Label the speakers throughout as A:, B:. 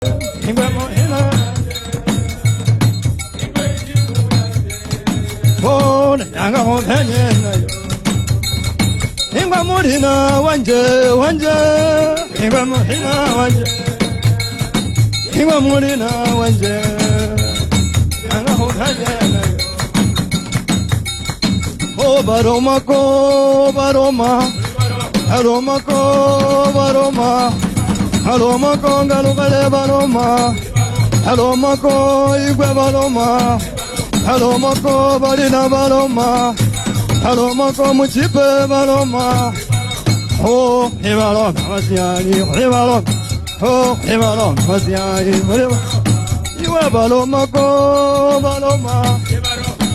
A: ingwe muhina bona nanga hopenye nayo ingwe muhina wanje ingwe muhina wanje ingwe muhina wanje nanga hopenye nayo o baroma ko baroma aroma ko baroma Aloma ko ngalugale baloma, aloma ko igwe baloma, aloma ko balina baloma, aloma ko muchipe baloma. Oh, he baloma masiani, he baloma, oh, he baloma masiani, igwe baloma ko baloma,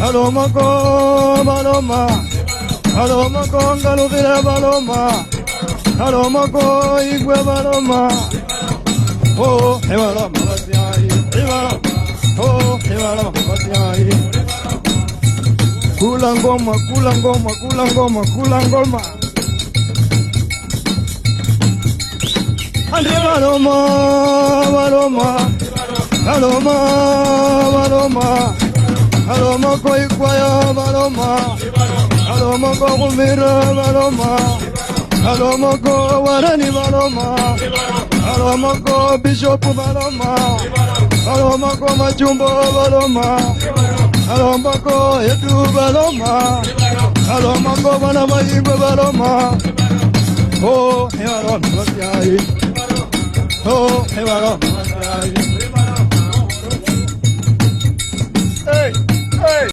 A: aloma ko baloma, aloma ko ngalugale baloma. Aloma ko igwe baloma, oh he baloma masiai, he baloma, oh he baloma masiai. Kula ngoma, kula ngoma, kula ngoma, kula ngoma. Ande baloma, baloma, baloma, baloma, baloma ko igwaya baloma, baloma ko kumira baloma. Aloma ko warani baloma, aloma ko bishop baloma, aloma ko majumbo baloma, aloma ko edu baloma, aloma ko bana baigwe baloma. Oh, he baloma masiai, oh, he baloma masiai. Hey, hey.